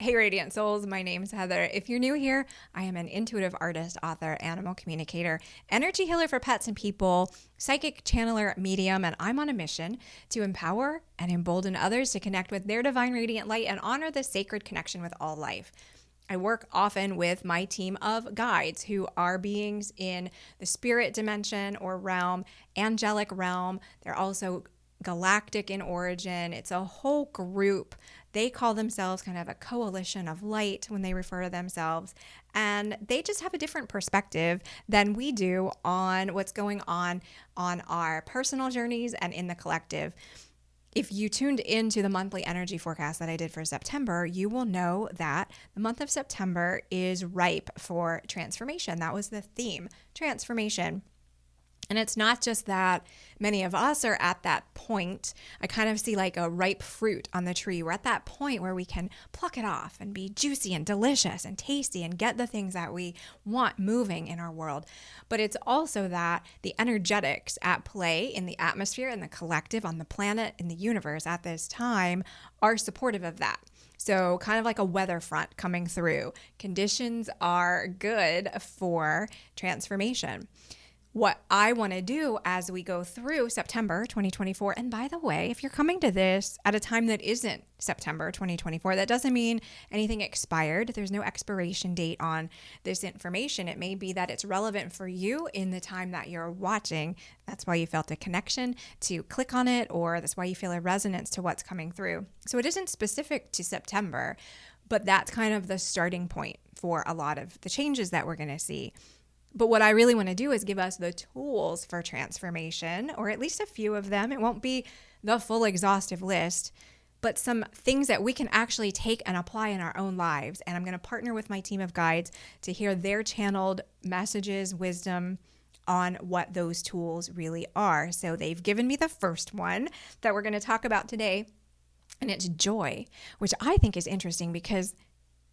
Hey, Radiant Souls, my name's Heather. If you're new here, I am an intuitive artist, author, animal communicator, energy healer for pets and people, psychic channeler, medium, and I'm on a mission to empower and embolden others to connect with their divine radiant light and honor the sacred connection with all life. I work often with my team of guides who are beings in the spirit dimension or realm, angelic realm. They're also galactic in origin. It's a whole group. They call themselves kind of a coalition of light when they refer to themselves. And they just have a different perspective than we do on what's going on our personal journeys and in the collective. If you tuned into the monthly energy forecast that I did for September, you will know that the month of September is ripe for transformation. That was the theme, transformation. And it's not just that many of us are at that point. I kind of see like a ripe fruit on the tree. We're at that point where we can pluck it off and be juicy and delicious and tasty and get the things that we want moving in our world. But it's also that the energetics at play in the atmosphere and the collective on the planet, in the universe at this time are supportive of that. So kind of like a weather front coming through. Conditions are good for transformation. What I want to do as we go through September 2024, and by the way, if you're coming to this at a time that isn't September 2024, that doesn't mean anything expired. There's no expiration date on this information. It may be that it's relevant for you in the time that you're watching. That's why you felt a connection to click on it, or that's why you feel a resonance to what's coming through. So it isn't specific to September, but that's kind of the starting point for a lot of the changes that we're going to see. But what I really want to do is give us the tools for transformation, or at least a few of them. It won't be the full exhaustive list, but some things that we can actually take and apply in our own lives. And I'm going to partner with my team of guides to hear their channeled messages, wisdom on what those tools really are. So they've given me the first one that we're going to talk about today, and it's joy, which I think is interesting because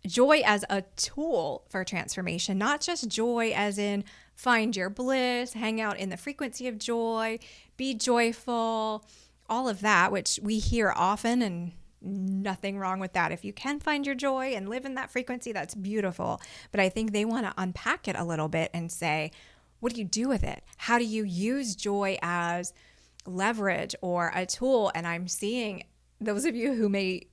joy as a tool for transformation, not just joy as in find your bliss, hang out in the frequency of joy, be joyful, all of that, which we hear often, and nothing wrong with that. If you can find your joy and live in that frequency, that's beautiful. But I think they want to unpack it a little bit and say, what do you do with it? How do you use joy as leverage or a tool? And I'm seeing those of you who may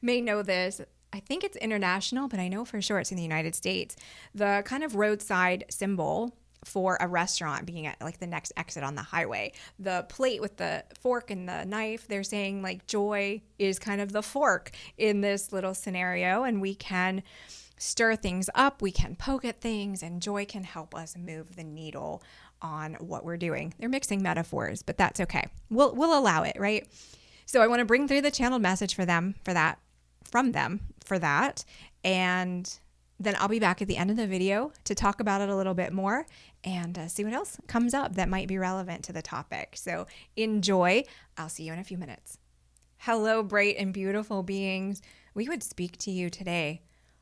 know this. I think it's international, but I know for sure it's in the United States. The kind of roadside symbol for a restaurant being at like the next exit on the highway. The plate with the fork and the knife, they're saying like joy is kind of the fork in this little scenario, and we can stir things up, we can poke at things, and joy can help us move the needle on what we're doing. They're mixing metaphors, but that's okay. We'll allow it, right? So I want to bring through the channeled message from them for that. And then I'll be back at the end of the video to talk about it a little bit more and see what else comes up that might be relevant to the topic. So enjoy. I'll see you in a few minutes. Hello, bright and beautiful beings. We would speak to you today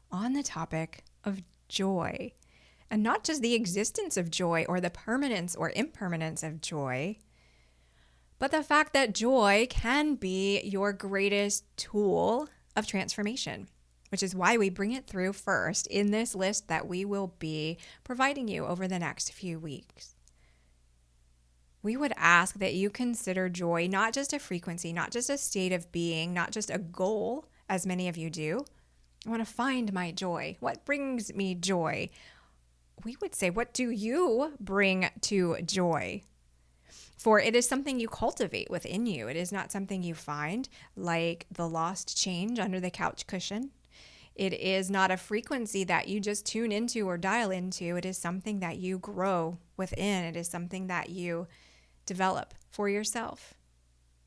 on the topic of joy, and not just the existence of joy or the permanence or impermanence of joy, but the fact that joy can be your greatest tool of transformation, which is why we bring it through first in this list that we will be providing you over the next few weeks. We would ask that you consider joy not just a frequency, not just a state of being, not just a goal, as many of you do. I want to find my joy. What brings me joy? We would say, what do you bring to joy? For it is something you cultivate within you. It is not something you find like the lost change under the couch cushion. It is not a frequency that you just tune into or dial into. It is something that you grow within. It is something that you develop for yourself.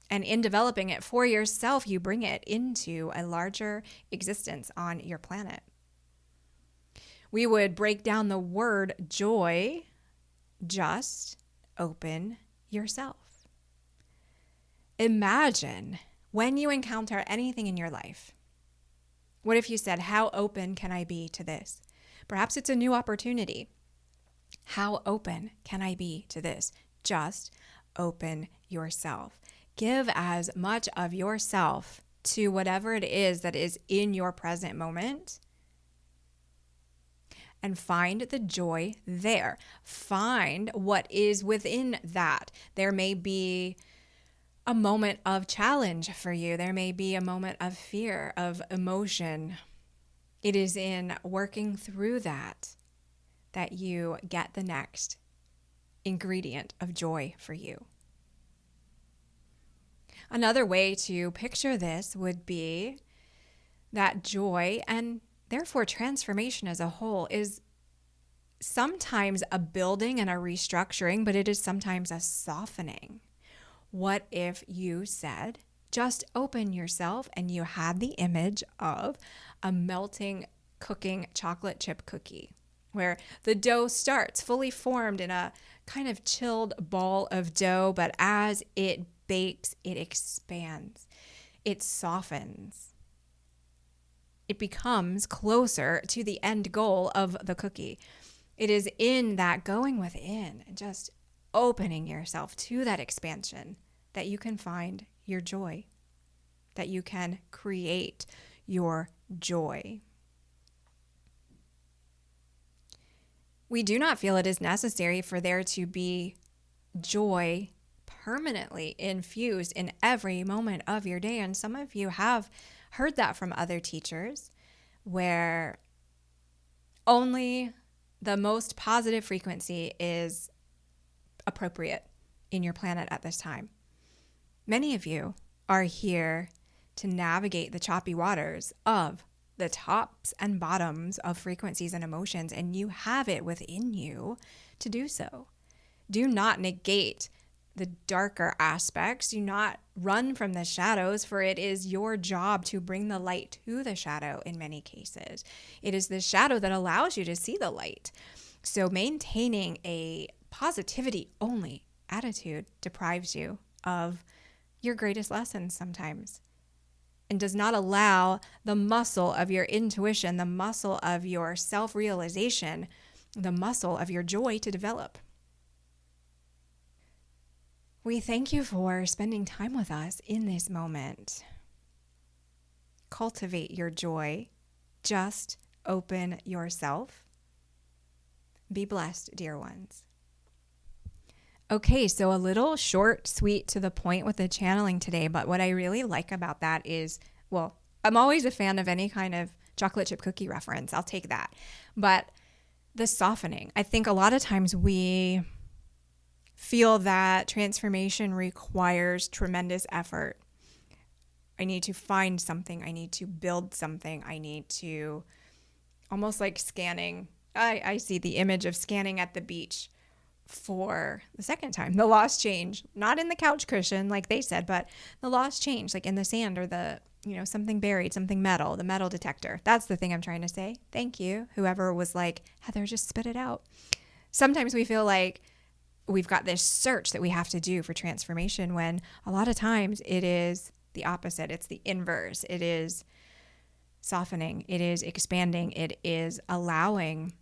And in developing it for yourself, you bring it into a larger existence on your planet. We would break down the word joy, just open yourself. Imagine when you encounter anything in your life. What if you said, how open can I be to this? Perhaps it's a new opportunity. How open can I be to this? Just open yourself. Give as much of yourself to whatever it is that is in your present moment and find the joy there. Find what is within that. There may be a moment of challenge for you. There may be a moment of fear, of emotion. It is in working through that you get the next ingredient of joy for you. Another way to picture this would be that joy, and therefore transformation as a whole, is sometimes a building and a restructuring, but it is sometimes a softening. What if you said, just open yourself and you had the image of a melting, cooking chocolate chip cookie, where the dough starts fully formed in a kind of chilled ball of dough, but as it bakes, it expands, it softens, it becomes closer to the end goal of the cookie. It is in that going within and just opening yourself to that expansion that you can find your joy, that you can create your joy. We do not feel it is necessary for there to be joy permanently infused in every moment of your day. And some of you have heard that from other teachers, where only the most positive frequency is appropriate in your planet at this time. Many of you are here to navigate the choppy waters of the tops and bottoms of frequencies and emotions, and you have it within you to do so. Do not negate the darker aspects. Do not run from the shadows, for it is your job to bring the light to the shadow in many cases. It is the shadow that allows you to see the light. So maintaining a positivity only attitude deprives you of your greatest lessons sometimes, and does not allow the muscle of your intuition, the muscle of your self-realization, the muscle of your joy to develop. We thank you for spending time with us in this moment. Cultivate your joy. Just open yourself. Be blessed, dear ones. Okay, so a little short, sweet, to the point with the channeling today, but what I really like about that is, well, I'm always a fan of any kind of chocolate chip cookie reference. I'll take that. But the softening, I think a lot of times we feel that transformation requires tremendous effort. I need to find something. I need to build something. I need to, almost like scanning. I see the image of scanning at the beach for the second time. The lost change, not in the couch cushion like they said, but the lost change, like in the sand or the, something buried, something metal, the metal detector. That's the thing I'm trying to say. Thank you. Whoever was like, Heather, just spit it out. Sometimes we feel like we've got this search that we have to do for transformation, when a lot of times it is the opposite. It's the inverse. It is softening. It is expanding. It is allowing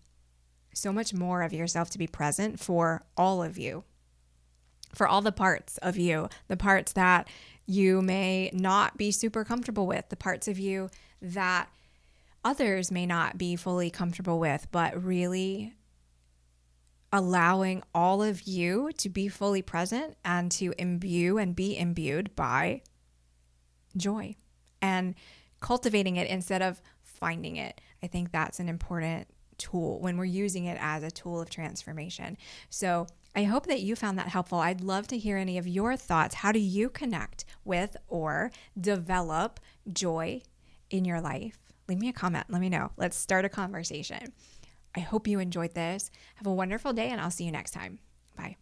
so much more of yourself to be present for all of you, for all the parts of you, the parts that you may not be super comfortable with, the parts of you that others may not be fully comfortable with, but really allowing all of you to be fully present and to imbue and be imbued by joy and cultivating it instead of finding it. I think that's an important tool when we're using it as a tool of transformation. So I hope that you found that helpful. I'd love to hear any of your thoughts. How do you connect with or develop joy in your life? Leave me a comment. Let me know. Let's start a conversation. I hope you enjoyed this. Have a wonderful day, and I'll see you next time. Bye.